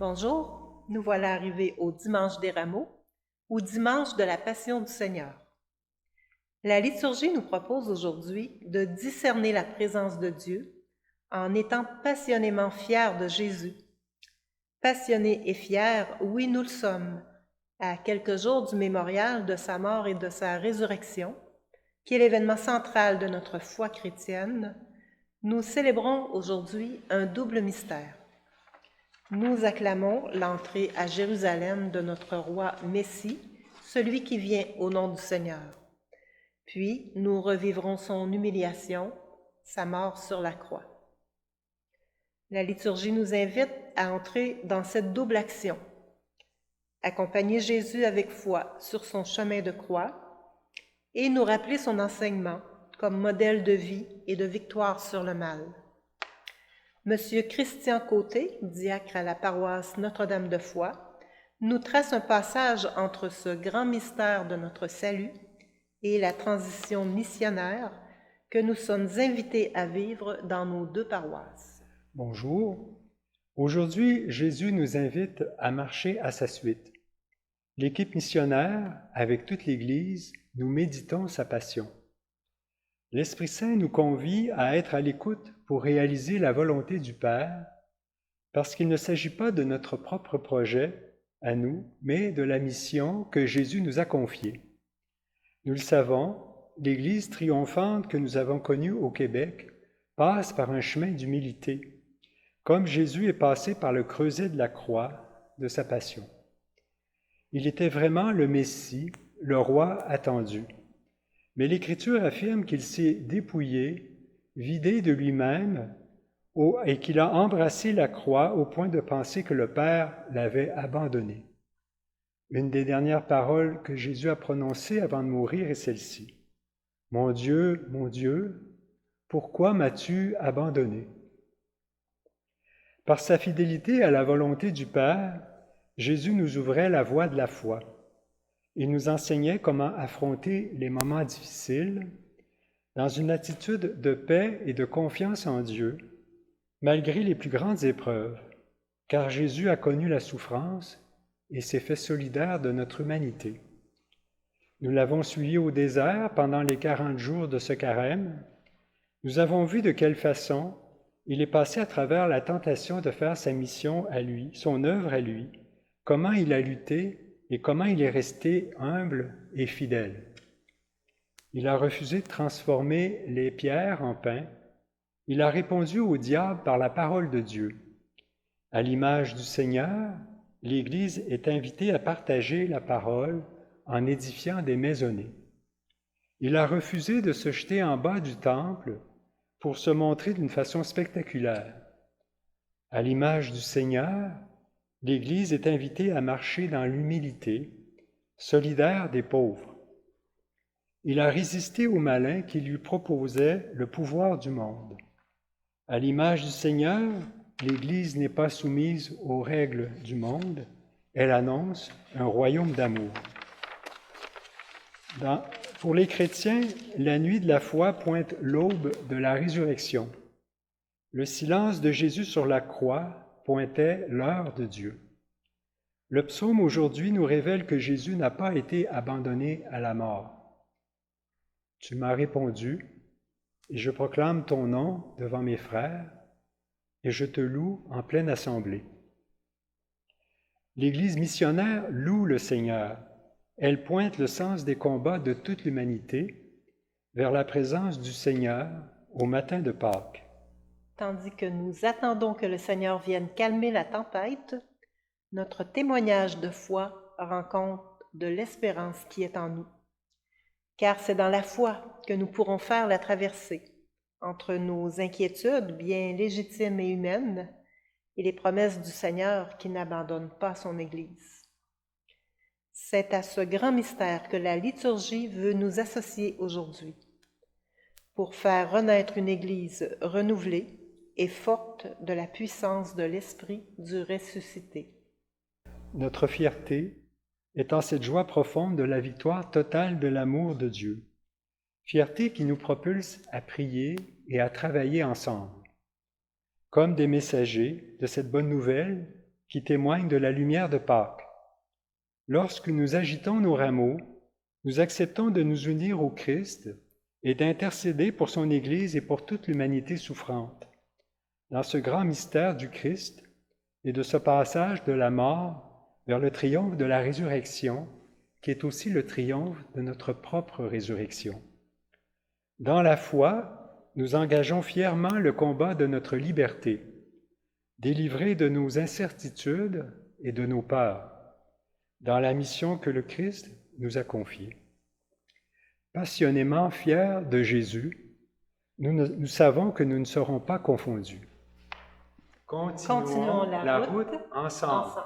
Bonjour, nous voilà arrivés au dimanche des Rameaux, ou dimanche de la Passion du Seigneur. La liturgie nous propose aujourd'hui de discerner la présence de Dieu en étant passionnément fiers de Jésus. Passionnés et fiers, oui, nous le sommes, à quelques jours du mémorial de sa mort et de sa résurrection, qui est l'événement central de notre foi chrétienne. Nous célébrons aujourd'hui un double mystère. Nous acclamons l'entrée à Jérusalem de notre roi Messie, celui qui vient au nom du Seigneur. Puis nous revivrons son humiliation, sa mort sur la croix. La liturgie nous invite à entrer dans cette double action, accompagner Jésus avec foi sur son chemin de croix et nous rappeler son enseignement comme modèle de vie et de victoire sur le mal. Monsieur Christian Côté, diacre à la paroisse Notre-Dame de Foix, nous trace un passage entre ce grand mystère de notre salut et la transition missionnaire que nous sommes invités à vivre dans nos deux paroisses. Bonjour. Aujourd'hui, Jésus nous invite à marcher à sa suite. L'équipe missionnaire, avec toute l'Église, nous méditons sa passion. L'Esprit Saint nous convie à être à l'écoute pour réaliser la volonté du Père, parce qu'il ne s'agit pas de notre propre projet à nous, mais de la mission que Jésus nous a confiée. Nous le savons, l'Église triomphante que nous avons connue au Québec passe par un chemin d'humilité, comme Jésus est passé par le creuset de la croix de sa passion. Il était vraiment le Messie, le roi attendu. Mais l'Écriture affirme qu'il s'est dépouillé, vidé de lui-même, et qu'il a embrassé la croix au point de penser que le Père l'avait abandonné. Une des dernières paroles que Jésus a prononcées avant de mourir est celle-ci. « Mon Dieu, pourquoi m'as-tu abandonné ?» Par sa fidélité à la volonté du Père, Jésus nous ouvrait la voie de la foi. Il nous enseignait comment affronter les moments difficiles dans une attitude de paix et de confiance en Dieu, malgré les plus grandes épreuves, car Jésus a connu la souffrance et s'est fait solidaire de notre humanité. Nous l'avons suivi au désert pendant les 40 jours de ce carême. Nous avons vu de quelle façon il est passé à travers la tentation de faire sa mission à lui, son œuvre à lui, comment il a lutté et comment il est resté humble et fidèle. Il a refusé de transformer les pierres en pain. Il a répondu au diable par la parole de Dieu. À l'image du Seigneur, l'Église est invitée à partager la parole en édifiant des maisonnées. Il a refusé de se jeter en bas du temple pour se montrer d'une façon spectaculaire. À l'image du Seigneur, l'Église est invitée à marcher dans l'humilité, solidaire des pauvres. Il a résisté au malin qui lui proposait le pouvoir du monde. À l'image du Seigneur, l'Église n'est pas soumise aux règles du monde, elle annonce un royaume d'amour. Pour les chrétiens, la nuit de la foi pointe l'aube de la résurrection. Le silence de Jésus sur la croix pointait l'heure de Dieu. Le psaume aujourd'hui nous révèle que Jésus n'a pas été abandonné à la mort. Tu m'as répondu, et je proclame ton nom devant mes frères, et je te loue en pleine assemblée. L'Église missionnaire loue le Seigneur. Elle pointe le sens des combats de toute l'humanité vers la présence du Seigneur au matin de Pâques. Tandis que nous attendons que le Seigneur vienne calmer la tempête, notre témoignage de foi rend compte de l'espérance qui est en nous. Car c'est dans la foi que nous pourrons faire la traversée entre nos inquiétudes bien légitimes et humaines et les promesses du Seigneur qui n'abandonne pas son Église. C'est à ce grand mystère que la liturgie veut nous associer aujourd'hui, pour faire renaître une Église renouvelée et forte de la puissance de l'Esprit du ressuscité. Notre fierté est en cette joie profonde de la victoire totale de l'amour de Dieu. Fierté qui nous propulse à prier et à travailler ensemble. Comme des messagers de cette bonne nouvelle, qui témoignent de la lumière de Pâques. Lorsque nous agitons nos rameaux, nous acceptons de nous unir au Christ et d'intercéder pour son Église et pour toute l'humanité souffrante. Dans ce grand mystère du Christ et de ce passage de la mort vers le triomphe de la résurrection, qui est aussi le triomphe de notre propre résurrection. Dans la foi, nous engageons fièrement le combat de notre liberté, délivrés de nos incertitudes et de nos peurs, dans la mission que le Christ nous a confiée. Passionnément fiers de Jésus, nous savons que nous ne serons pas confondus. Continuons la route ensemble.